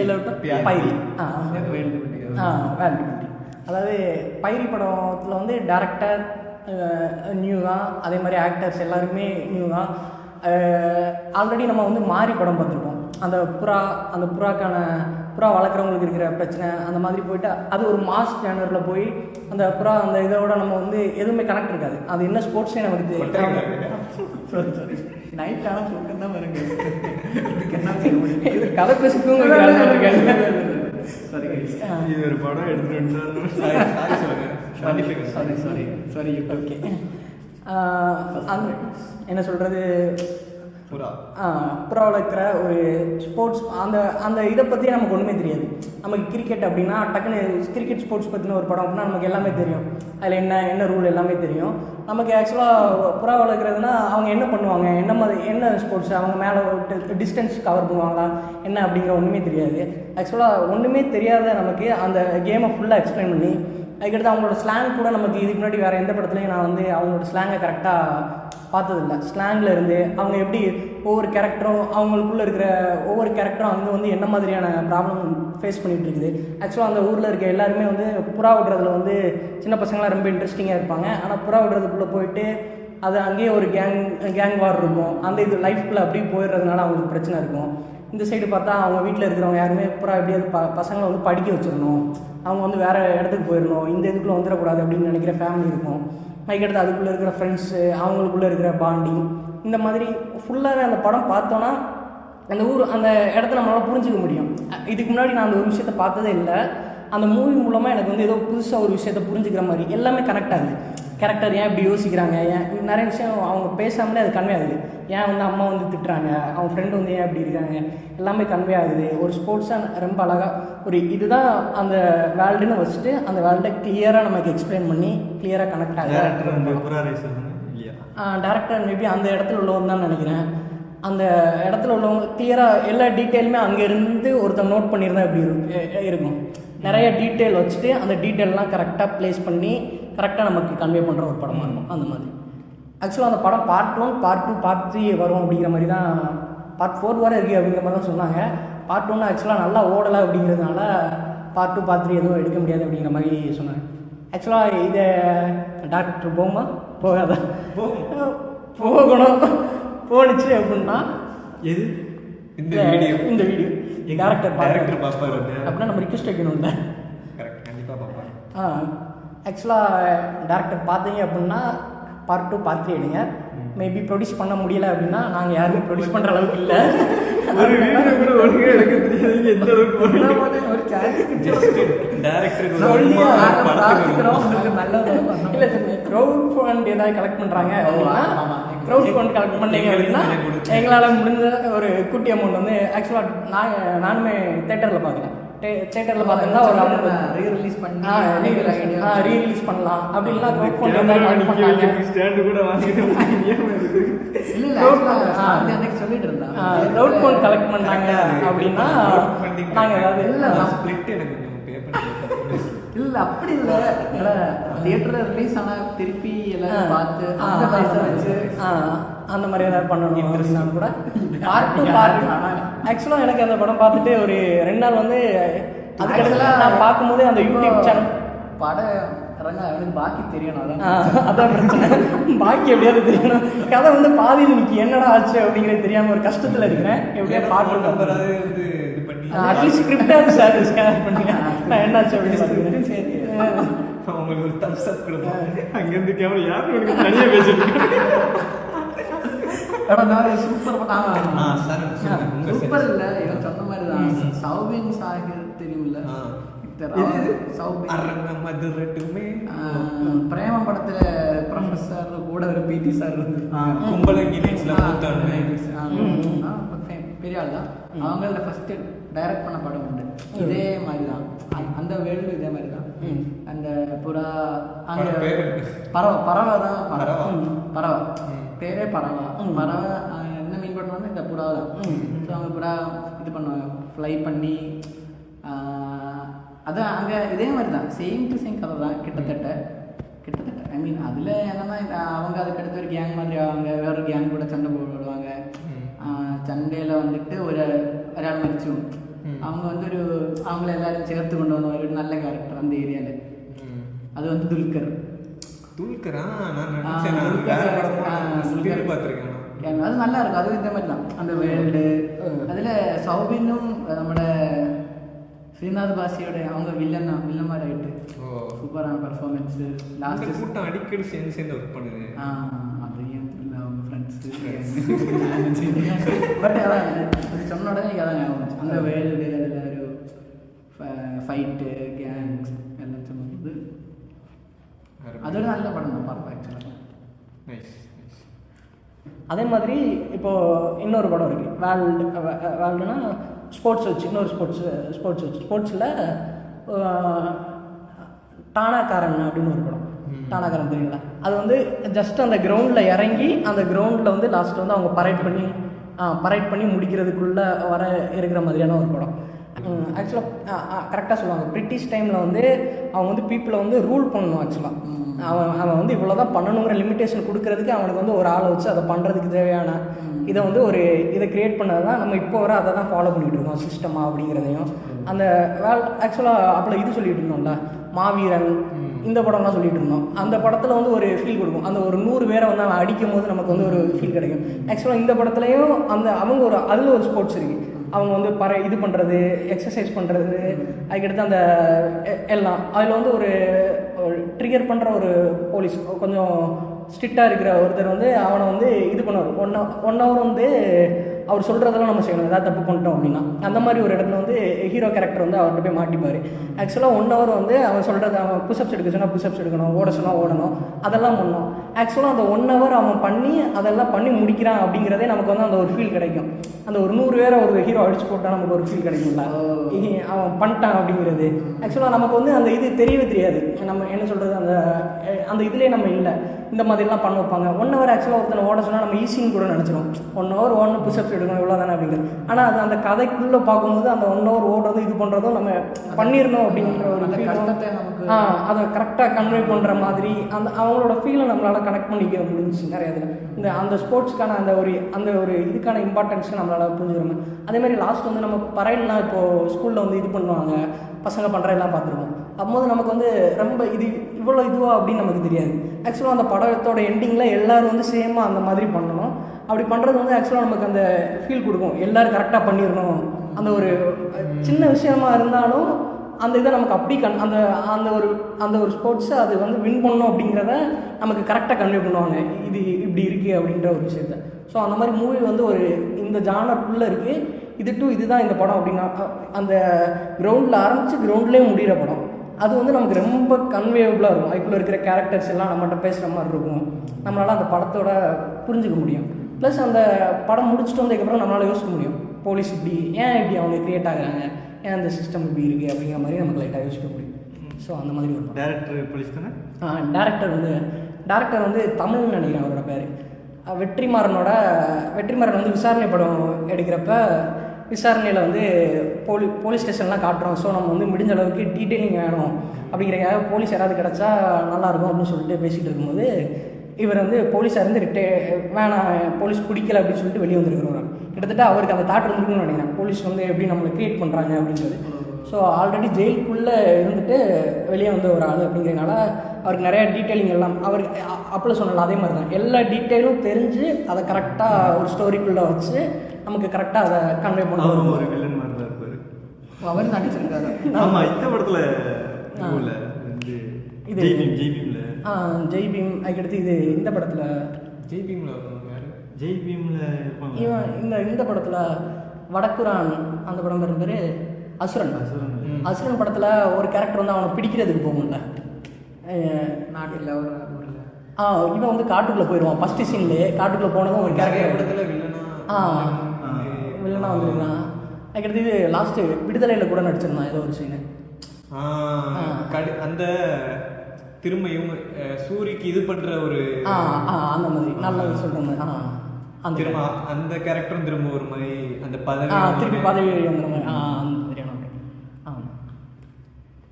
இதில் விட்டு பைரி வேல்டுபட்டி. அதாவது பைரி படத்தில் வந்து டேரக்டர் நியூ தான், அதே மாதிரி ஆக்டர்ஸ் எல்லாருமே நியூ தான். ஆல்ரெடி நம்ம வந்து மாறி படம் பார்த்துருக்கோம். அந்த புறா வளர்க்குறவங்களுக்கு இருக்கிற பிரச்சனை அந்த மாதிரி போயிட்டு அது ஒரு மாஸ் ஜேனரில் போய் அந்த புறா அந்த இதோட நம்ம வந்து எதுவுமே கனெக்ட் இருக்காது. அது என்ன ஸ்போர்ட்ஸே நமக்கு நைட் ஆனால் தூக்கம் தான் வருங்க. இது கதை பேசிக்கும் இது ஒரு படம் எடுத்துட்டு சாரி ஓகே. என்ன சொல்கிறது, புறாவில் இருக்கிற ஒரு ஸ்போர்ட்ஸ் அந்த இதை பற்றி நமக்கு ஒன்றுமே தெரியாது. நமக்கு கிரிக்கெட் அப்படின்னா டக்குன்னு கிரிக்கெட் ஸ்போர்ட்ஸ் பற்றின ஒரு படம் அப்படின்னா நமக்கு எல்லாமே தெரியும். அதில் என்ன ரூல் எல்லாமே தெரியும். நமக்கு ஆக்சுவலாக புறா வளர்க்குறதுனா அவங்க என்ன பண்ணுவாங்க, என்ன ஸ்போர்ட்ஸ், அவங்க மேலே டிஸ்டன்ஸ் கவர் பண்ணுவாங்களா என்ன அப்படிங்கிற ஒன்றுமே தெரியாது. ஆக்சுவலாக ஒன்றுமே தெரியாத நமக்கு அந்த கேமை ஃபுல்லாக எக்ஸ்பிளைன் பண்ணி அதுக்கடுத்து அவங்களோட ஸ்லாங் கூட நமக்கு இதுக்கு முன்னாடி வேறு எந்த படத்துலையும் நான் வந்து அவங்களோட ஸ்லாங்கை கரெக்டாக பார்த்ததில்ல. ஸ்லாங்கில் இருந்து அவங்க எப்படி ஒவ்வொரு கேரக்டரும் அவங்களுக்குள்ளே இருக்கிற ஒவ்வொரு கேரக்டரும் அங்கே வந்து என்ன மாதிரியான ப்ராப்ளம் ஃபேஸ் பண்ணிகிட்டு இருக்குது. ஆக்சுவலாக அந்த ஊரில் இருக்க எல்லாருமே வந்து புறா விடுறதுல வந்து சின்ன பசங்களாம் ரொம்ப இன்ட்ரெஸ்டிங்காக இருப்பாங்க. ஆனால் புறா விடுறதுக்குள்ளே போயிட்டு அது அங்கேயே ஒரு கேங் வார் இருக்கும். அந்த இது லைஃப்குள்ளே அப்படியே போயிடுறதுனால அவங்களுக்கு பிரச்சனை இருக்கும். இந்த சைடு பார்த்தா அவங்க வீட்டில் இருக்கிறவங்க யாருமே புறா எப்படியாவது பசங்களை வந்து படிக்க வச்சிடணும், அவங்க வந்து வேறு இடத்துக்கு போயிடணும், இந்த இதுக்குள்ளே வந்துடக்கூடாது அப்படின்னு நினைக்கிற ஃபேமிலி இருக்கும். அதுக்கடுத்து அதுக்குள்ளே இருக்கிற ஃப்ரெண்ட்ஸு, அவங்களுக்குள்ளே இருக்கிற பாண்டிங், இந்த மாதிரி ஃபுல்லாகவே அந்த படம் பார்த்தோன்னா அந்த அந்த இடத்த நம்மளால் புரிஞ்சிக்க முடியும். இதுக்கு முன்னாடி நான் அந்த ஒரு விஷயத்தை பார்த்ததே இல்லை. அந்த மூவி மூலமாக எனக்கு வந்து ஏதோ புதுசாக ஒரு விஷயத்தை புரிஞ்சுக்கிற மாதிரி எல்லாமே கனெக்ட் ஆகுது. கேரக்டர் ஏன் இப்படி யோசிக்கிறாங்க, ஏன் நிறைய விஷயம் அவங்க பேசாமலே அது கன்வே ஆகுது. ஏன் வந்து அம்மா வந்து திட்டுறாங்க, அவங்க ஃப்ரெண்டு வந்து ஏன் இப்படி இருக்காங்க, எல்லாமே கன்வே ஆகுது. ஒரு ஸ்போர்ட்ஸாக ரொம்ப அழகாக ஒரு இதுதான் அந்த வேர்ல்டுன்னு வச்சுட்டு அந்த வேர்ல்டை கிளியராக நமக்கு எக்ஸ்பிளைன் பண்ணி கிளியராக கனெக்ட் ஆகுது. டேரக்டர் மேபி அந்த இடத்துல உள்ளவங்க தான் நினைக்கிறேன். அந்த இடத்துல உள்ளவங்க கிளியராக எல்லா டீட்டெயிலுமே அங்கேருந்து ஒருத்தர் நோட் பண்ணியிருந்தா எப்படி இருக்கும். நிறைய டீட்டெயில் வச்சுட்டு அந்த டீட்டெயிலெலாம் கரெக்டாக ப்ளேஸ் பண்ணி கரெக்டாக நமக்கு கன்வே பண்ணுற ஒரு படமாக இருக்கும். அந்த மாதிரி ஆக்சுவலாக அந்த படம் பார்ட் 1, பார்ட் 2, பார்ட் 3 வரும் அப்படிங்கிற மாதிரி தான், பார்ட் 4 வரை இருக்குது அப்படிங்கிற மாதிரி தான் சொன்னாங்க. பார்ட் 1 ஆக்சுவலாக நல்லா ஓடலை அப்படிங்கிறதுனால பார்ட் 2, பார்ட் 3 எதுவும் எடுக்க முடியாது அப்படிங்கிற மாதிரி சொன்னாங்க. ஆக்சுவலாக இதை டாக்டர் போகாத போகணும் போணுச்சு அப்படின்னா இந்த வீடியோ டேரக்டர் பார்ப்பாரு அப்படின்னா நம்ம ரிக்வெஸ்ட் வைக்கணும்ல. கண்டிப்பாக பார்ப்பாரு. ஆக்சுவலாக டேரக்டர் பார்த்தீங்க அப்படின்னா பார்ட் 2, பார்ட் 3 எடுங்க. மேபி ப்ரொடியூஸ் பண்ண முடியலை அப்படின்னா நாங்கள் யாருமே ப்ரொடியூஸ் பண்ணுற அளவுக்கு இல்லை. ஒரு வீடியோ கூட ஒழுங்காக எடுக்க தெரியாது. எந்த அளவுக்கு ஒரு இல்லை க்ரௌட் ஃபண்ட் ஏதாவது கலெக்ட் பண்ணுறாங்க அப்படின்னா க்ரௌட் ஃபண்ட் கலெக்ட் பண்ணீங்க அப்படின்னா எங்களால் முடிஞ்ச ஒரு குட்டி அமௌண்ட் வந்து ஆக்சுவலாக நானுமே தேட்டரில் பார்க்குறேன். தேட்டரில் பார்த்தோம்னா ஒரு அமௌண்ட் ரீரிலீஸ் பண்ணலாம் அப்படின்லாம் க்ரௌட் ஃபண்ட் கலெக்ட் பண்ணாங்க. சொல்லிட்டு இருந்தாங்க க்ரௌட் ஃபண்ட் கலெக்ட் பண்ணாங்க அப்படின்னா நாங்கள் ஏதாவது இல்லை அப்படி இல்லை, தியேட்டரில் ரிலீஸ் ஆனால் திருப்பி எல்லாரும் பார்த்து அந்த பைசா வச்சு அந்த மாதிரி ஏதாவது பண்ணணும் அப்படின்னா கூட பார்ட் ஆக்சுவலாக எனக்கு அந்த படம் பார்த்துட்டு ஒரு 2 நாள் வந்து அதுக்கு நான் பார்க்கும்போது அந்த யூடியூப் சேனல் படம் இறங்க அவனுக்கு பாக்கி தெரியணும். அதான் பிரச்சனை, பாக்கி எப்படியாவது தெரியணும். கதை வந்து பாதியில் இன்னைக்கு என்னடா ஆச்சு அப்படிங்கிறது தெரியாமல் ஒரு கஷ்டத்தில் இருக்கிறேன். எப்படியா பார்த்து அட்லீஸ்ட் ஸ்கிரிப்டாக ஷேர் பண்ணுங்க நான் என்னாச்சு அப்படின்னு பார்த்துக்கிறேன். சரி அவங்களுக்கு ஒரு தம்ஸ் அப் கொடுப்போம். அங்கேருந்து கேமரா யாரும் எனக்கு தனியாக பேசிட்டு சூப்பர் இல்லை, இவன் சொன்ன மாதிரி தான். சௌபின் சாகர் தெரியும்ல, பிரேம படத்துல ப்ரொஃபஸர் கூட ஒரு பிடி சார் இருந்து பெரிய ஆள் தான். அவங்கள ஃபர்ஸ்ட் டைரக்ட் பண்ண படம் உண்டு இதே மாதிரி தான். அந்த வேர்ல்டு இதே மாதிரி தான். அந்த புறா அங்கே பறவை தான், பறவை பேரே பறவை. என்ன மீன் பண்ணுவாங்க, இந்த புறா தான். ஸோ அவங்க புறா இது பண்ணுவாங்க, ஃப்ளை பண்ணி. அதான் அங்கே இதே மாதிரி தான், சேம் டு சேம் கதை தான் கிட்டத்தட்ட. ஐ மீன் அதில் என்னன்னா அவங்க அதுக்கு அடுத்து ஒரு கேங் மாதிரி அவங்க வேற கேங் கூட சண்டை போடுவாங்க. சண்டையில் வந்துட்டு ஒராள் மறிச்சும் அவங்க வந்து அவங்கள எல்லாரும் சேர்த்து கொண்டு வந்த ஒரு நல்ல கேரக்டர் அந்த ஏரியாவில். அது வந்து துல்கர். அது நல்லா இருக்கும். அதுவும் இந்த மாதிரி தான் அந்த வேர்ல்டு. அதில் சௌபினும் நம்மளோட ஸ்ரீநாத் பாசியோட அவங்க வில்லன் மாதிரி ஆகிட்டு சூப்பரான பர்ஃபார்மன்ஸ். லாஸ்ட் கூட்டம் அடிக்கடி சேர்ந்து ஒர்க் பண்ணுது. அது ஏன் தெரியல அவங்க ஃப்ரெண்ட்ஸு. பட் அதான் சொன்ன உடனே அதான் ஞாபகம் அந்த வேர்ல்டு. அதில் ஒரு ஃபைட்டு கேங்ஸ் எல்லாம் சொன்னது அதோட நல்ல படம் தான் பார்ப்பேன் ஆக்சுவலாக. அதே மாதிரி இப்போது இன்னொரு படம் இருக்குது வேர்ல்டுனா ஸ்போர்ட்ஸ் வச்சு இன்னொரு ஸ்போர்ட்ஸ் வச்சு ஸ்போர்ட்ஸில் டானாக்காரன் அப்படின்னு ஒரு படம். டானாக்காரன் தெரியுங்களா? அது வந்து ஜஸ்ட் அந்த கிரவுண்டில் இறங்கி அந்த கிரவுண்டில் வந்து லாஸ்ட்டில் வந்து அவங்க பரைட் பண்ணி முடிக்கிறதுக்குள்ளே வர இருக்கிற மாதிரியான ஒரு படம். ஆக்சுவலாக கரெக்டாக சொல்லுவாங்க, பிரிட்டிஷ் டைமில் வந்து அவங்க வந்து பீப்புளை வந்து ரூல் பண்ணணும். ஆக்சுவலாக அவன் வந்து இவ்வளோ தான் பண்ணணுங்கிற லிமிட்டேஷன் கொடுக்கறதுக்கு அவனுக்கு வந்து ஒரு ஆளை வச்சு அதை பண்ணுறதுக்கு தேவையான இதை வந்து இதை க்ரியேட் பண்ணது தான் நம்ம இப்போ வர அதை தான் ஃபாலோ பண்ணிகிட்டு இருக்கோம் சிஸ்டமாக அப்படிங்கிறதையும். அந்த ஆக்சுவலாக அப்போ இது சொல்லிகிட்டு இருந்தோம்ல மாவீரன் இந்த படம்லாம் சொல்லிட்டு இருந்தோம். அந்த படத்தில் வந்து ஒரு ஃபீல் கொடுக்கும். அந்த ஒரு 100 பேரை வந்து அவன் அடிக்கும் போது நமக்கு வந்து ஒரு ஃபீல் கிடைக்கும். ஆக்சுவலாக இந்த படத்துலையும் அவங்க அதில் ஒரு ஸ்போர்ட்ஸ் இருக்குது. அவங்க வந்து இது பண்ணுறது, எக்ஸசைஸ் பண்ணுறது, அதுக்கடுத்து அந்த எல்லாம் அதில் வந்து ஒரு ட்ரிகர் பண்ணுற ஒரு போலீஸ் கொஞ்சம் ஸ்ட்ரிக்டாக இருக்கிற ஒருத்தர் வந்து அவனை வந்து இது பண்ணுவார். ஒன் ஹவர் வந்து அவர் சொல்கிறதெல்லாம் நம்ம செய்யணும், ஏதாவது தப்பு பண்ணிட்டோம் அப்படின்னா. அந்த மாதிரி ஒரு இடத்துல வந்து ஹீரோ கேரக்டர் வந்து அவர்கிட்ட போய் மாட்டிப்பார். ஆக்சுவலாக 1 ஹவர் வந்து அவன் சொல்கிறது, அவன் புஷ்அப்ஸ் எடுக்க சொன்னால் புஷ்அப்ஸ் எடுக்கணும், ஓட சொன்னால் ஓடணும், அதெல்லாம் பண்ணணும். ஆக்சுவலாக அந்த 1 ஹவர் அவன் அதெல்லாம் பண்ணி முடிக்கிறான் அப்படிங்கிறதே நமக்கு வந்து அந்த ஒரு ஃபீல் கிடைக்கும். அந்த ஒரு 100 பேரை ஒரு ஹீரோ அடிச்சு போட்டால் நமக்கு ஒரு ஃபீல் கிடைக்கும்ல, அவன் பண்ணிட்டான் அப்படிங்கிறது. ஆக்சுவலாக நமக்கு வந்து அந்த இது தெரியவே தெரியாது. நம்ம என்ன சொல்கிறது, அந்த இதுலேயே நம்ம இல்லை. இந்த மாதிரிலாம் பண்ண வைப்பாங்க. 1 ஹவர் ஆக்சுவலாக ஒருத்தனை ஓட சொன்னால் நம்ம ஈஸின்னு கூட நினச்சிடும். 1 ஹவர் ஓடணும், புஷ்அப்ஸ் எடுக்கணும், இவ்வளோ தானே அப்படிங்கிறது. ஆனால் அது அந்த கதைக்குள்ளே பார்க்கும்போது அந்த 1 ஹவர் ஓடுறதும் இது பண்ணுறதும் நம்ம பண்ணிடணும் அப்படிங்கிற ஒரு கஷ்டத்தை நமக்கு அதை கரெக்டாக கன்வே பண்ணுற மாதிரி அவங்களோட ஃபீலை நம்மளால் கனெக்ட் பண்ணிக்க முடிஞ்சிச்சு நிறைய இதில். அந்த ஸ்போர்ட்ஸ்க்கான அந்த ஒரு இதுக்கான இம்பார்ட்டன்ஸை நம்மளால் புரிஞ்சுக்கிறோம். அதேமாதிரி லாஸ்ட் வந்து நம்ம பரையல்லாம் இப்போது ஸ்கூலில் வந்து இது பண்ணுவாங்க, பசங்க பண்ணுறதெல்லாம் பார்த்துருக்கோம். அப்போது நமக்கு வந்து ரொம்ப இவ்வளோ இதுவா அப்படின்னு நமக்கு தெரியாது. ஆக்சுவலாக அந்த படத்தோட எண்டிங்கில் எல்லோரும் வந்து சேமாக அந்த மாதிரி பண்ணணும். அப்படி பண்ணுறது வந்து ஆக்சுவலாக நமக்கு அந்த ஃபீல் கொடுக்கும், எல்லோரும் கரெக்டாக பண்ணிடணும். அந்த ஒரு சின்ன விஷயமா இருந்தாலும் அந்த இதை நமக்கு அப்படி அந்த ஒரு ஸ்போர்ட்ஸை அது வந்து வின் பண்ணணும் அப்படிங்கிறத நமக்கு கரெக்டாக கன்வே பண்ணுவாங்க. இது இப்படி இருக்குது அப்படின்ற ஒரு விஷயத்த. ஸோ அந்த மாதிரி மூவி வந்து இந்த ஜானருக்குள்ளே இருக்குது. இதுதான் இந்த படம் அப்படின்னா அந்த கிரவுண்டில் ஆரம்பித்து கிரவுண்ட்லேயே முடிகிற படம். அது வந்து நமக்கு ரொம்ப கன்வேவபிளாக இருக்கும். அதுக்குள்ளே இருக்கிற கேரக்டர்ஸ் எல்லாம் நம்மகிட்ட பேசுகிற மாதிரி இருக்கும். நம்மளால் அந்த படத்தோட புரிஞ்சுக்க முடியும். ப்ளஸ் அந்த படம் முடிச்சுட்டு வந்ததுக்கப்புறம் நம்மளால் யோசிக்க முடியும், போலீஸ் ஏன் இப்படி அவங்க க்ரியேட் ஆகுறாங்க, ஏன் அந்த சிஸ்டம் இப்படி இருக்குது அப்படிங்கிற மாதிரி நமக்கு லைட்டாக யோசிக்க முடியும். ஸோ அந்த மாதிரி ஒரு டேரக்டர் போலீஸ் தானே? டேரக்டர் வந்து தமிழ்னு நினைக்கிறேன் அவரோட பேர். வெற்றிமாறன் வந்து விசாரணை படம் எடுக்கிறப்ப விசாரணையில் வந்து போலீஸ் ஸ்டேஷன்லாம் காட்டுறோம். ஸோ நம்ம வந்து முடிஞ்ச அளவுக்கு டீட்டெயிலிங் வேணும் அப்படிங்கிறக்காக போலீஸ் யாராவது கிடச்சா நல்லாயிருக்கும் அப்படின்னு சொல்லிட்டு பேசிகிட்டு இருக்கும்போது இவர் வந்து போலீஸாக இருந்து வேணாம், போலீஸ் பிடிக்கல அப்படின்னு சொல்லிட்டு வெளியே வந்துருக்கிறோம். கிட்டத்தட்ட அவருக்கு அந்த தாட் இருந்துருக்குன்னு நினைக்கிறேன், போலீஸ் வந்து எப்படி நம்மளை க்ரியேட் பண்ணுறாங்க அப்படின்றது. ஸோ ஆல்ரெடி ஜெயிலுக்குள்ளே இருந்துட்டு வெளியே வந்து ஒரு ஆள் அப்படிங்கிறதுனால அவருக்கு நிறையா டீட்டெயிலிங் எல்லாம் அவருக்கு அப்போல சொன்னல அதே மாதிரி தான் எல்லா டீட்டெயிலும் தெரிஞ்சு அதை கரெக்டாக ஒரு ஸ்டோரிக்குள்ளே வச்சு நமக்கு கரெக்டாக அதை கன்வே பண்ணுவோம். ஒரு வில்லன் மாதிரி தான் இருப்பார். அவர் நடிச்சிருக்காரு. ஆமாம், இந்த படத்தில் இது ஜெய்பீம் அதுக்கடுத்து இந்த படத்தில் ஜெய்பீமில் இவன் இந்த படத்தில் வடக்குரான் அந்த படம் பேர் அசுரன் படத்தில் ஒரு கேரக்டர் வந்து அவனை பிடிக்கிறதுக்கு போகும்ல நாட்டில் இவன் வந்து காட்டுக்குள்ளே போயிடுவான். ஃபஸ்ட்டு சீன்லேயே காட்டுக்குள்ளே போனதும் ஒரு கேரக்டர் வில்லனா வந்துருக்கான். அதுக்கடுத்து இது லாஸ்ட்டு விடுதலையில் கூட நடிச்சிருந்தான் ஏதோ ஒரு சீனு. அந்த திரும்ப இவங்க சூரிக்கு இது பண்ற ஒரு அந்த மாதிரி நல்லது சொல்கிறேன். திரும்ப அந்த கேரக்டரும் திரும்ப ஒரு மாதிரி அந்த திருப்பி பதவி வந்துற மாதிரி அந்த மாதிரியான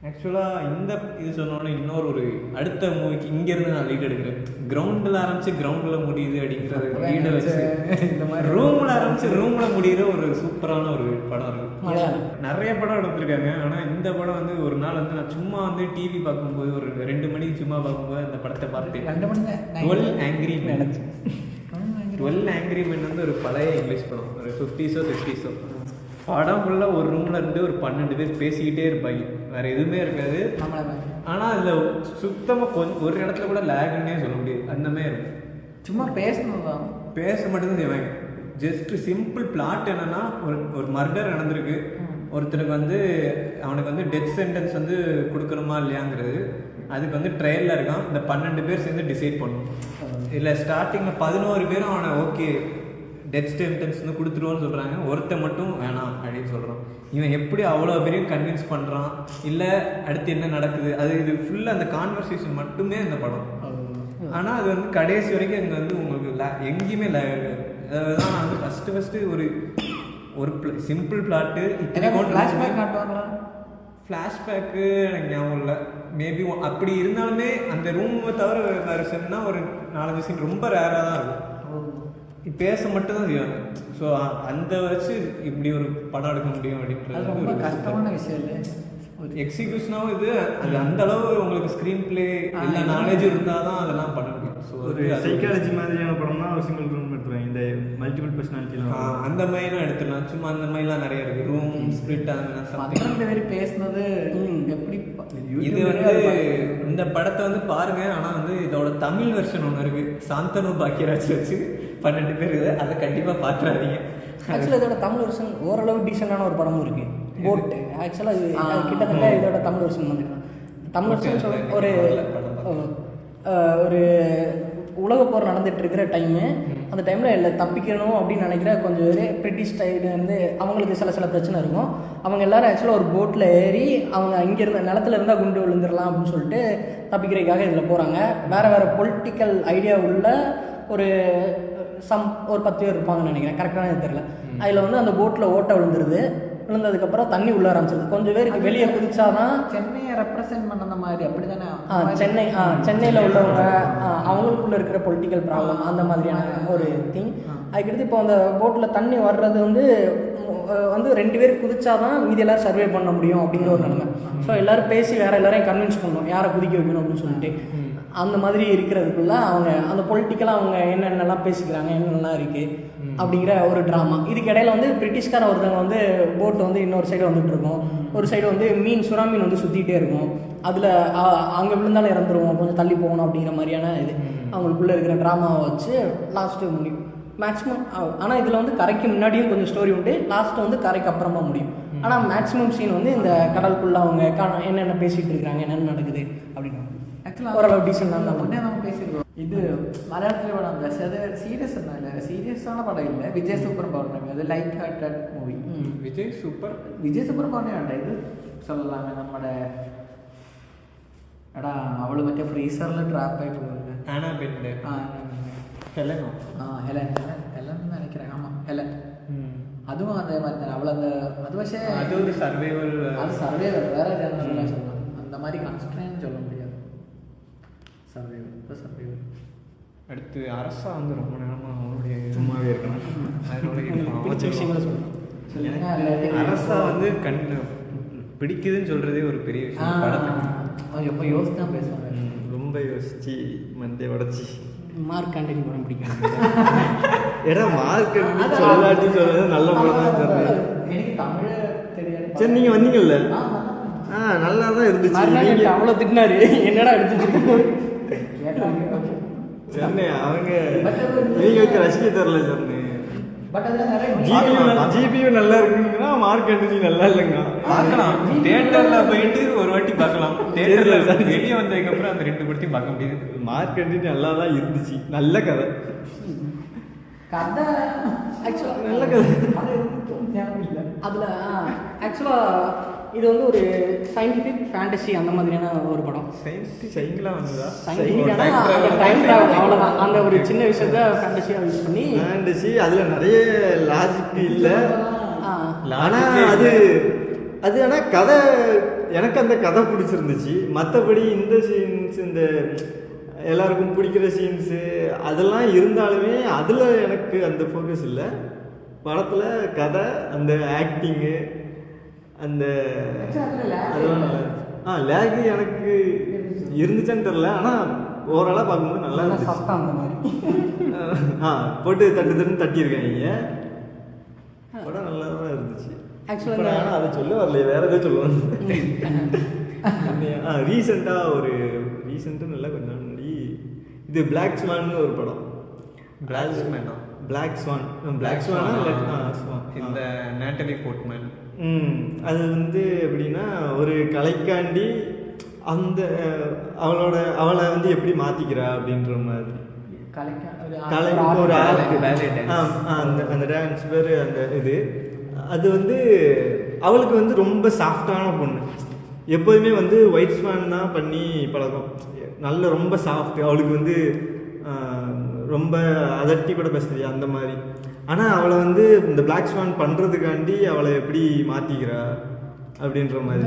ஆக்சுவலாக இது சொன்னோன்னே இன்னொரு ஒரு அடுத்த மூவிக்கு இங்கேருந்து நான் லீட் எடுக்கிறேன். கிரவுண்டில் ஆரம்பிச்சு கிரவுண்டில் முடியுது அப்படிங்கிறது வீடை வச்சு இந்த மாதிரி ரூமில் ஆரம்பிச்சு ரூமில் முடிகிற ஒரு சூப்பரான ஒரு படம் இருக்குது. நிறைய படம் எடுத்திருக்காங்க. ஆனால் இந்த படம் வந்து ஒரு நாள் வந்து நான் சும்மா வந்து டிவி பார்க்கும்போது ஒரு 2 மணிக்கு சும்மா பார்க்கும்போது அந்த படத்தை பார்த்தேன். 2 மணி 12 Angry Men. 12 Angry Men வந்து ஒரு பழைய இங்கிலீஷ் படம், ஒரு 50s 60s. படம் ஃபுல்லாக ஒரு ரூமில் இருந்து ஒரு 12 பேர் பேசிக்கிட்டே இருப்பாங்க, வேறு எதுவுமே இருக்காது. ஆனால் அதில் சுத்தமாக கொஞ்சம் ஒரு இடத்துல கூட லேகுன்னே சொல்ல முடியாது, அந்த மாதிரி இருக்கும். சும்மா பேசணும் தான், பேச மட்டும்தான் செய்வாங்க. ஜஸ்ட் சிம்பிள் பிளாட் என்னன்னா, ஒரு மர்டர் நடந்திருக்கு, ஒருத்தருக்கு வந்து அவனுக்கு வந்து டெத் சென்டென்ஸ் வந்து கொடுக்கணுமா இல்லையாங்கிறது அதுக்கு வந்து ட்ரையலில் இருக்கான். இந்த 12 பேர் சேர்ந்து டிசைட் பண்ணணும். இல்லை ஸ்டார்டிங்கில் 11 பேரும் அவனை ஓகே டெத் சென்டென்ஸ் வந்து கொடுத்துருவோன்னு சொல்கிறாங்க, ஒருத்தன் மட்டும் வேணாம் அப்படின்னு சொல்கிறான். இவன் எப்படி அவ்வளோ பேரையும் கன்வின்ஸ் பண்ணுறான், இல்லை அடுத்து என்ன நடக்குது, அது இது ஃபுல்லாக அந்த கான்வர்சேஷன் மட்டுமே அந்த படம். ஆனால் அது வந்து கடைசி வரைக்கும் இங்கே வந்து உங்களுக்கு எங்கேயுமே அதாவது தான் நான் வந்து ஃபஸ்ட்டு ஒரு சிம்பிள் பிளாட்டு ஃப்ளாஷ்பேக்கு எனக்கு ஞாபகம் இல்லை. மேபி அப்படி இருந்தாலுமே அந்த ரூமை தவிர வேறு சீன்னா ஒரு 4-5 சீன் ரொம்ப ரேராக தான் இருக்கும், பேச மட்டும் தான் செய்வாங்க. ஸோ அந்த வச்சு இப்படி ஒரு படம் எடுக்க முடியும் அப்படின்றது ரொம்ப கஷ்டமான விஷயம் இல்லை. எக்ஸிக்யூஷனாகவும் இது அது அந்த அளவு உங்களுக்கு ஸ்க்ரீன் பிளே எல்லா நாலேஜும் இருந்தால் தான் அதெல்லாம் பண்ண முடியும். ஸோ ஒரு சைக்காலஜி மாதிரியான படம்னா ஒரு சிங்கிள் ரூம் எடுத்துருவாங்க, இந்த மல்டிபிள் பர்சனாலிட்டிலாம் அந்த மாதிரிலாம் எடுத்துடலாம். சும்மா அந்த மாதிரிலாம் நிறைய இருக்குது, ரூம் ஸ்பிரிட் அந்த 12 பேர் பேசுனது எப்படி. இது வந்து இந்த படத்தை வந்து பாருங்க. ஆனால் வந்து இதோட தமிழ் வெர்ஷன் ஒன்று இருக்குது, சாந்தனு பாக்கியராஜ் வச்சு 12 பேர், இது அதை கண்டிப்பாக பார்த்துறாதீங்க. ஆக்சுவலாக இதோட தமிழ் வெர்ஷன் ஓரளவு டீசெண்டான ஒரு படமும் இருக்குது, போட்டு. ஆக்சுவலாக இது கிட்டத்தட்ட இதோட தமிழ் வெர்ஷன் வந்துருக்கான். தமிழ் வெர்ஷன் ஒரு உலக போர் நடந்துட்டு இருக்கிற டைமு. அந்த டைமில் இல்லை தப்பிக்கணும் அப்படின்னு நினைக்கிற கொஞ்சம் பேர் பிரிட்டிஷ் சைடுலேருந்து அவங்களுக்கு சில பிரச்சனை இருக்கும். அவங்க எல்லோரும் ஆக்சுவலாக ஒரு போட்டில் ஏறி அவங்க இங்கேருந்து நிலத்துல இருந்தால் குண்டு விழுந்துடலாம் அப்படின்னு சொல்லிட்டு தப்பிக்கிறதுக்காக இதில் போகிறாங்க. வேறு பொலிட்டிக்கல் ஐடியா உள்ள ஒரு 10 பேர் இருப்பாங்கன்னு நினைக்கிறேன், கரெக்டான தெரியல. அதில் வந்து அந்த போட்டில் ஓட்ட விழுந்ததுக்கப்புறம் தண்ணி உள்ள ஆரம்பிச்சிருது. கொஞ்சம் பேருக்கு வெளியே குதிச்சாதான் சென்னையை ரெப்ரசென்ட் பண்ண மாதிரி அப்படி தானே. சென்னையில் உள்ளவங்க அவங்களுக்குள்ள இருக்கிற பொலிட்டிக்கல் ப்ராப்ளம் அந்த மாதிரியான ஒரு திங். அதுக்கடுத்து இப்போ அந்த போட்டில் தண்ணி வர்றது வந்து 2 பேர் குதிச்சாதான் மீதி எல்லாரும் சர்வே பண்ண முடியும் அப்படிங்கிற ஒரு நிலைமை. ஸோ எல்லோரும் பேசி வேறு எல்லாரையும் கன்வின்ஸ் பண்ணணும் யாரை குதிக்க வைக்கணும் அப்படின்னு சொல்லிட்டு. அந்த மாதிரி இருக்கிறதுக்குள்ள அவங்க அந்த பொலிட்டிக்கலாக அவங்க என்னென்னலாம் பேசிக்கிறாங்க, என்னென்னலாம் இருக்குது அப்படிங்கிற ஒரு ட்ராமா. இதுக்கு இடையில வந்து பிரிட்டிஷ்கார ஒருத்தவங்க வந்து போட்டு வந்து இன்னொரு சைடு வந்துட்டு இருக்கும், ஒரு சைடு வந்து சுறா மீன் வந்து சுற்றிகிட்டே இருக்கும். அதில் அங்கே விழுந்தாலும் இறந்துருவோம், கொஞ்சம் தள்ளி போகணும் அப்படிங்கிற மாதிரியான இது அவங்களுக்குள்ளே இருக்கிற ட்ராமாவை வச்சு லாஸ்ட்டு முடியும் மேக்ஸிமம். ஆனால் இதில் வந்து கரைக்கு முன்னாடியும் கொஞ்சம் ஸ்டோரி உண்டு, லாஸ்ட்டு வந்து கரைக்கு அப்புறமா முடியும். ஆனால் மேக்ஸிமம் சீன் வந்து இந்த கடலுக்குள்ளே அவங்க என்னென்ன பேசிகிட்டு இருக்கிறாங்க, என்னென்ன நடக்குது அப்படின்னு ஆக்சுவலாக ஓரளவு டீசெண்டாக முன்னே நம்ம பேசியிருக்கோம். இது மலையாளத்தில் படம் இல்லை, அது சீரியஸ் இல்லை, சீரியஸான படம் இல்லை. விஜய் சூப்பர் பௌர்ணமி, அது light hearted movie. Vijay super Pournami வேண்டாம், இது சொல்லலாங்க நம்மளோட அவளை பற்றிய ஃப்ரீசரில் ட்ராப் ஆகிட்டு போகுது. ஹெலன் நினைக்கிறேன். ஆமாம் ஹெலன். அதுவும் அதே மாதிரி தானே. அவளை அது പക്ഷേ அது ஒரு சர்வைவல், அது சர்வைவல் வேற ஜெனரேஷன்லாம் சொல்லலாம். அந்த மாதிரி கான்ஸ்டன்ட் சொல்ல முடியாது. சர்வைவல் அடுத்து அரசா வந்து ரொம்ப நேரமாக அவனுடைய சும்மாவே இருக்கணும். அரசா வந்து பிடிக்குதுன்னு சொல்றதே ஒரு பெரிய விஷயம். படத்துக்கு எப்போ யோசிச்சு தான் பேசுவாங்க, ரொம்ப யோசிச்சு மண்டே உடச்சி. மார்க் கண்டினியூ படம் பிடிக்கும். ஏன்னா மார்க் சொல்லாட்டி சொல்றது நல்ல படம் தான் சொல்றேன். எனக்கு தமிழ் தெரியாது. சரி நீங்கள் வந்தீங்கல்ல, நல்லா தான் இருந்துச்சு. அவ்வளோ திட்டினாரு, என்னடா எடுத்துட்டு சென்னை அவங்க இவங்களுக்கு ரசிக்க தரல சென்னை. ஜிபியும் நல்லா இருக்குங்கன்னா மார்க் கண்டினியூ நல்லா இல்லைங்க. பார்க்கலாம், தியேட்டர்ல போயிட்டு ஒரு வாட்டி பார்க்கலாம். தியேட்டர்ல வெளியே வந்ததுக்கு அப்புறம் அந்த 2 படத்தையும் பார்க்க முடியாது. மார்க் கண்டினியூ நல்லா தான் இருந்துச்சு, நல்ல கதை. ஆக்சுவலாக நல்ல கதை அதில். ஆக்சுவலாக இது வந்து ஒரு சயின்டிஃபிக் ஃபேண்டசி அந்த மாதிரியான ஒரு படம். சயின்டிஃபிக்லாம் வந்ததா? டைம் ட்ராவல் அவ்வளோதான். அந்த ஒரு சின்ன விஷயத்த ஃபேண்டசியாக யூஸ் பண்ணி ஃபேண்டசி அதில் நிறைய லாஜிக் இல்லை. ஆனால் அது ஆனால் கதை எனக்கு அந்த கதை பிடிச்சிருந்துச்சு. மற்றபடி இந்த சீன்ஸ், இந்த எல்லாருக்கும் பிடிக்கிற சீன்ஸு அதெல்லாம் இருந்தாலுமே அதில் எனக்கு அந்த ஃபோக்கஸ் இல்லை. படத்தில் கதை, அந்த ஆக்டிங்கு, அந்த Actually lag அதெல்லாம் லேக் எனக்கு இருந்துச்சான்னு தெரில, ஆனால் ஓவராலாக பார்க்கும்போது நல்லா இருந்துச்சு. சத்தம் அந்த மாதிரி போட்டு தட்டு தட்டியிருக்காங்க. படம் நல்லா தான் இருந்துச்சு. ஆக்சுவலாக ஆனால் அதை சொல்ல வரலையே, வேற ஏதோ சொல்லுவாங்க. ரீசெண்டாக நல்லா கொஞ்சம் நாள் முன்னாடி இது பிளாக் ஸ்வான்னு ஒரு படம். பிளாக் ஸ்வான் இந்த நேட்டலி போர்ட்மேன். அது வந்து எப்படின்னா ஒரு கலைக்காண்டி அவளை வந்து எப்படி மாத்திக்கிறா அப்படின்ற மாதிரி ஒரு ஆளுக்கு அந்த டான்ஸ் பேர் அந்த இது. அது வந்து அவளுக்கு வந்து ரொம்ப சாஃப்டான பொண்ணு. எப்போதுமே வந்து ஒயிட் ஸ்வான் தான் பண்ணி பழக்கம். நல்ல ரொம்ப சாஃப்ட். அவளுக்கு வந்து ரொம்ப அதட்டி கூட பேச தெரியாது அந்த மாதிரி. ஆனால் அவளை வந்து இந்த பிளாக் ஸ்வான் பண்ணுறதுக்காண்டி அவளை எப்படி மாற்றிக்கிறா அப்படின்ற மாதிரி.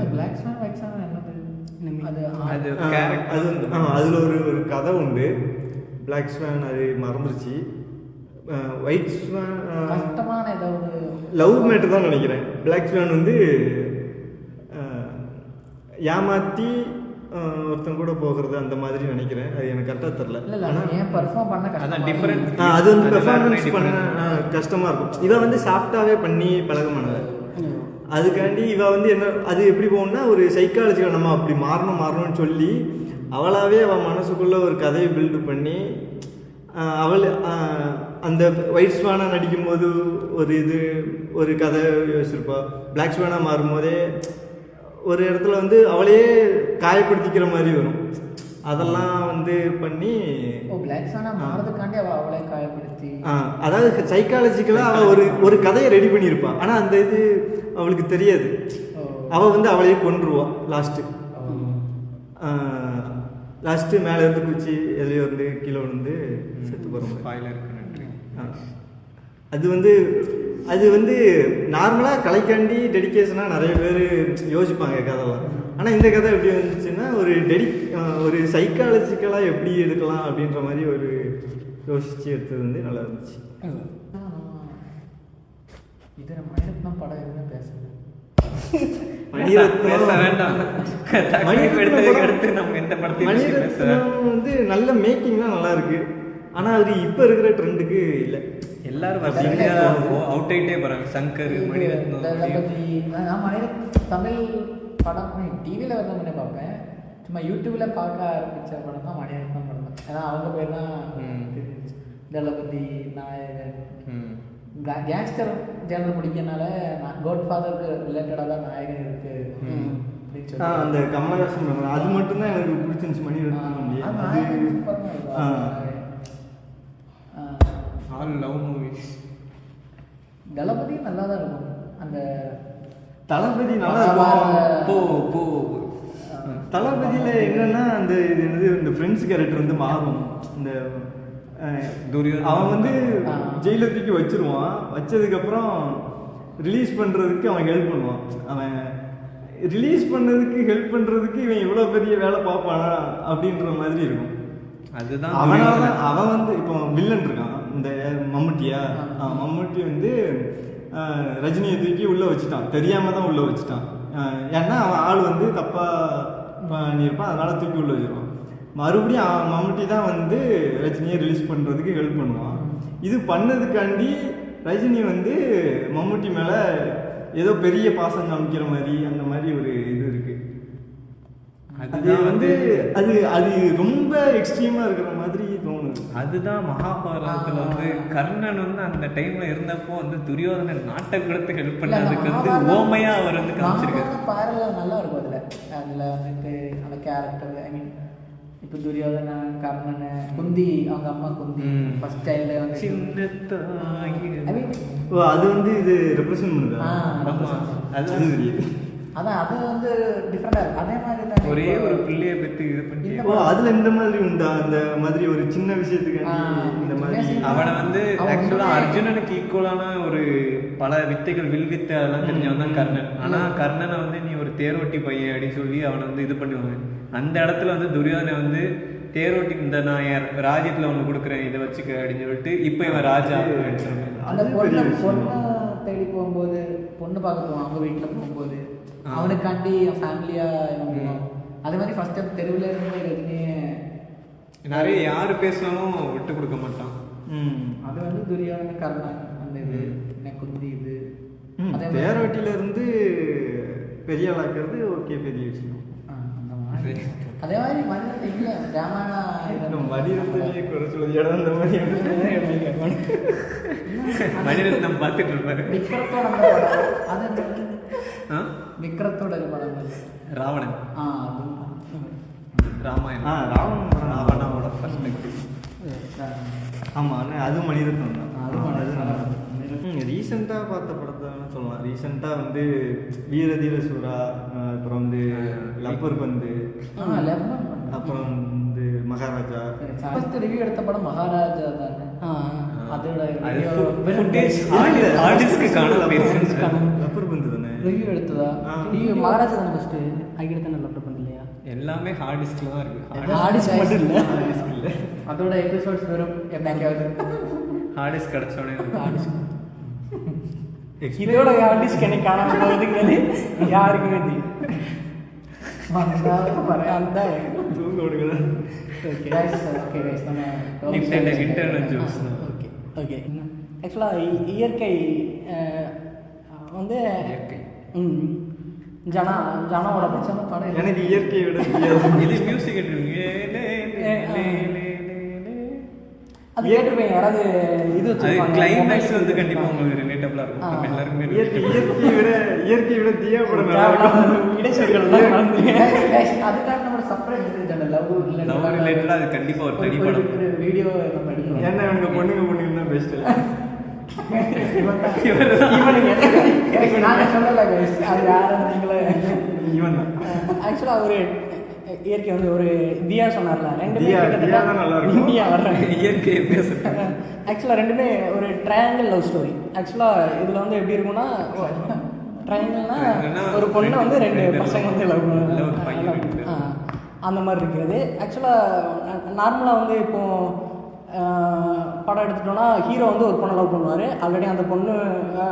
அதில் ஒரு கதை உண்டு. பிளாக் ஸ்வான் அது மறந்துருச்சு. ஒயிட் ஸ்வான் கஷ்டமான ஏதாவது லவ் மேட்டர் தான் நினைக்கிறேன். பிளாக் ஸ்வான் வந்து ஏமாற்றி ஒருத்தன் கூட போகிறது அந்த மாதிரி நினைக்கிறேன். அது எனக்கு கரெக்டாக தெரில. அது வந்து பெர்ஃபார்மன்ஸ் பண்ண கஷ்டமாக இருக்கும். இவன் வந்து சாஃப்டாகவே பண்ணி பழக்கமானது. அதுக்காண்டி இவள் வந்து என்ன அது எப்படி போகணும்னா ஒரு சைக்காலஜிக்கல் நம்ம அப்படி மாறணும்னு சொல்லி அவளாகவே அவள் மனசுக்குள்ளே ஒரு கதையை பில்டு பண்ணி அவள் அந்த ஒயிட் ஸ்வானாக நடிக்கும்போது ஒரு கதை யோசிச்சிருப்பா. பிளாக் ஸ்வானாக மாறும்போதே ஒரு இடத்துல வந்து அவளையே காயப்படுத்திக்கிற மாதிரி வரும். அதெல்லாம் வந்து பண்ணி அதாவது சைக்காலஜிக்கலாக அவள் ஒரு கதையை ரெடி பண்ணியிருப்பாள். ஆனால் அந்த இது அவளுக்கு தெரியாது. அவள் வந்து அவளையே கொன்றுவா லாஸ்ட்டு மேலே இருந்து குச்சி எதுலையோ இருந்து கீழே விழுந்து செத்து போகிறோம். அது வந்து நார்மலாக கலைக்காண்டி டெடிக்கேஷனாக நிறைய பேர் யோசிப்பாங்க கதைலாம். ஆனால் இந்த கதை எப்படி வந்துச்சுன்னா ஒரு சைக்காலஜிக்கலாக எப்படி எடுக்கலாம் அப்படின்ற மாதிரி ஒரு யோசித்து எடுத்தது வந்து நல்லா இருந்துச்சு. மணிரத்னம் வந்து நல்ல மேக்கிங்லாம் நல்லா இருக்கு. ஆனால் அது இப்போ இருக்கிற ட்ரெண்டுக்கு இல்லை. எல்லாரும் அவுட் ஆகிட்டே போகிறாங்க. சங்கர், மணிரத்னம், தமிழ் படம் டிவியில் வந்து முன்னே பார்ப்பேன். சும்மா யூடியூப்பில் பார்க்க ஆரம்பித்த படம் தான் மணிரத்னம் படம் தான். ஏன்னா அவங்க பேர் தான் தளபதி, நாயகன், கேங்ஸ்டர் ஜேர்னல் பிடிக்கிறதுனால கோட் ஃபாதருக்கு ரிலேட்டடாக தான் நாயகன் இருக்கு அப்படின்னு சொல்லி அந்த கமலஹாசன் அது மட்டும்தான் எனக்கு பிடிச்சிருந்துச்சு. Mani Ratnam all love movies. Thalapathi நல்லா தான் இருக்கும். அந்த தளபதி நல்லா இருக்கும். தளபதியில் என்னன்னா அந்த இந்த ஃப்ரெண்ட்ஸ் கேரக்டர் வந்து மாறும். இந்த அவன் வந்து ஜெயில தூக்கி வச்சிருவான். வச்சதுக்கப்புறம் ரிலீஸ் பண்ணுறதுக்கு அவன் ஹெல்ப் பண்ணுவான். அவன் ரிலீஸ் பண்ணதுக்கு ஹெல்ப் பண்ணுறதுக்கு இவன் இவ்வளோ பெரிய வேலை பார்ப்பானா அப்படின்ற மாதிரி இருக்கும். அதுதான் அவன் வந்து இப்போ வில்லன் இருக்கான் இந்த மம்முட்டி வந்து ரஜினியை தூக்கி உள்ளே வச்சுட்டான். தெரியாமல் தான் உள்ளே வச்சுட்டான். ஏன்னா அவன் ஆள் வந்து தப்பாக பண்ணியிருப்பான். அதனால் தூக்கி உள்ளே வச்சிருவான். மறுபடியும் மம்முட்டி தான் வந்து ரஜினியை ரிலீஸ் பண்ணுறதுக்கு ஹெல்ப் பண்ணுவான். இது பண்ணதுக்காண்டி ரஜினி வந்து மம்முட்டி மேலே ஏதோ பெரிய பாசம் காமிக்கிற மாதிரி அந்த மாதிரி ஒரு இது இருக்குது. அது வந்து அது ரொம்ப எக்ஸ்ட்ரீமா இருக்கிற மாதிரி தோணுது. அதுதான் மகாபாரதத்தில் வந்து கர்ணன் வந்து அந்த டைம்ல இருந்தப்போ வந்து துரியோதனன் நாட்டை ஹெல்ப் பண்ணதுக்கு வந்து ஓமையா அவர் வந்து காமிச்சிருக்காரு. பாரதில் நல்லா இருக்கும். அதில் வந்துட்டு அந்த கேரக்டர் ஐ மீன் இப்போ துரியோதனன், கர்ணன், குந்தி அவங்க அம்மா குந்தி ஃபர்ஸ்ட் டைம்ல வந்து சின்ன அது வந்து இது ரெப்ரசன்ட் பண்ணுது. அதான் அது வந்து டிஃப்ரெண்டாக இருக்குது. அதே மாதிரி தான் ஒரே ஒரு பிள்ளையை பற்றி இது பண்ணி அதில் இந்த மாதிரி உண்டா அந்த மாதிரி ஒரு சின்ன விஷயத்துக்கு இந்த மாதிரி அவனை வந்து ஆக்சுவலாக அர்ஜுனனுக்கு ஈக்குவலான ஒரு பல வித்தைகள் வில் வித்தை அதெல்லாம் தெரிஞ்சவன் தான் கர்ணன். ஆனால் கர்ணனை வந்து நீ ஒரு தேரோட்டி பையன் அப்படின்னு சொல்லி அவனை வந்து இது பண்ணுவாங்க. அந்த இடத்துல வந்து துரியோதனை வந்து தேரோட்டி இந்த நான் என் ராஜ்யத்தில் ஒன்று கொடுக்குறேன் இதை வச்சுக்க அப்படின்னு சொல்லிட்டு இப்போ இவன் ராஜா அப்படின்னு சொன்னேன். அந்த பொண்ணு தேடி போகும்போது பொண்ணு பார்க்க போவான் அவங்க வீட்டில் போகும்போது அவனுக்காண்டி என் ஃபேமிலியாக அதே மாதிரி ஃபர்ஸ்ட் டைம் தெருவில் இருந்து ரஜினி நிறைய யார் பேசினாலும் விட்டு கொடுக்க மாட்டான். அது வந்து துரியோதன கர்ணன் அந்த இது குந்தி இது அதே தேரவட்டியில இருந்து பெரிய ஆளாக்குறது ஓகே, பெரிய விஷயம். அந்த மாதிரி அதே மாதிரி மனிதன் இல்லை ராமாயணம் மதியத்திலேயே குறை சொல்லுது இடம் இந்த மாதிரி மணிரத்னம் பார்த்துட்டு இருப்பாரு. விக்ரத்தோட அந்த படம் அது விக்ரத்தோட படம் ராவணன், அது ராமாயணம், ராவணனோட பர்ஸ்பெக்டிவ். ஆமாம் அண்ணா, அது மணிரத்னம் தான். ரீசெண்டாக பார்த்த படத்தை சொல்லலாம். ரீசெண்டாக வந்து வீரதீர சூரா, அப்புறம் வந்து லப்பர் பந்து, அப்புறம் வந்து மகாராஜா. ஃபர்ஸ்ட் ரிவ்யூ எடுத்த படம் மகாராஜா தானே. அதோட லப்பர் பந்து தானே ரிவ்யூ எடுத்ததா? மகாராஜா தானே ஃபர்ஸ்ட். அதுக்கு தானே லப்பர் பந்து இல்லையா? எல்லாமே ஹார்ட் டிஸ்க்ல தான் இருக்கு. ஹார்ட் டிஸ்க் மட்டும் இல்லை, அதோட எபிசோட்ஸ் வெறும் என்னைக்காவது ஹார்ட் டிஸ்க் கிடைச்சோடனே ஹார்ட் டிஸ்க் இதோட ஆர்டிஸ்ட் எனக்கு காணாமல் போகுதுங்கிறது யாருக்குமே தெரியும். அந்த தூங்க விடுங்க. ஓகே ஆக்சுவலாக இயற்கை வந்து ஜனாவோட படம். எனக்கு இயற்கையை விட இது மியூசிக் அது கேட்டிருப்பீங்க யாராவது இது கிளைமேக்ஸ் வந்து கண்டிப்பா உங்களுக்கு ரிலேட்டபிளா இருக்கும். நம்ம எல்லாருமே இயற்கையை விட தியா படம் அதுக்காக நம்ம செப்பரேட் லவ் ரிலேட்டடா அது கண்டிப்பா ஒரு தனி படம் வீடியோ நம்ம எடுக்கணும். ஏன்னா இவங்க பொண்ணுங்க தான் பெஸ்ட். நான் சொல்லல அது யாரும் நீங்களே இவன் தான் ஆக்சுவலாக ஒரு இயற்கை வந்து ஒரு தியா சொன்னார்ல, ரெண்டுமே இந்தியா வர்றேன் இயற்கையை பேசுறேன். ஆக்சுவலாக ரெண்டுமே ஒரு ட்ரையாங்கிள் லவ் ஸ்டோரி. ஆக்சுவலாக இதில் வந்து எப்படி இருக்கும்னா, ட்ரையாங்கிள்னா ஒரு பொண்ணை வந்து ரெண்டு பசங்க வந்து லவ் அந்த மாதிரி இருக்கிறது. ஆக்சுவலாக நார்மலாக வந்து இப்போது படம் எடுத்துட்டோம்னா ஹீரோ வந்து ஒரு பொண்ணை லவ் பண்ணுவார். ஆல்ரெடி அந்த பொண்ணு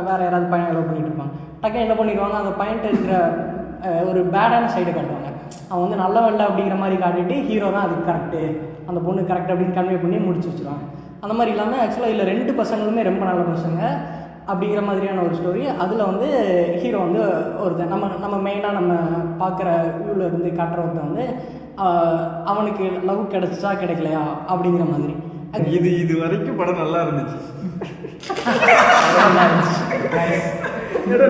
வேறு யாராவது பையனை லவ் பண்ணிட்டு இருப்பாங்க. டக்குன்னு என்ன பண்ணிடுவாங்க, அந்த பையன்ட்டு இருக்கிற ஒரு பேடான சைடை காட்டுவாங்க. அவன் வந்து நல்லவல்ல அப்படிங்கிற மாதிரி காட்டிட்டு ஹீரோ தான் அதுக்கு கரெக்டு, அந்த பொண்ணு கரெக்ட் அப்படின்னு கன்வே பண்ணி முடிச்சு வச்சுருவாங்க. அந்த மாதிரி இல்லாமல் ஆக்சுவலாக இதில் ரெண்டு பசங்களுமே ரொம்ப நல்ல பசங்க அப்படிங்கிற மாதிரியான ஒரு ஸ்டோரி. அதில் வந்து ஹீரோ வந்து ஒருத்தன் நம்ம மெயினாக நம்ம பார்க்குற வியூவில் இருந்து காட்டுற ஒருத்தன் வந்து அவனுக்கு லவ் கிடைச்சா கிடைக்கலையா அப்படிங்கிற மாதிரி. இது வரைக்கும் படம் நல்லா இருந்துச்சு.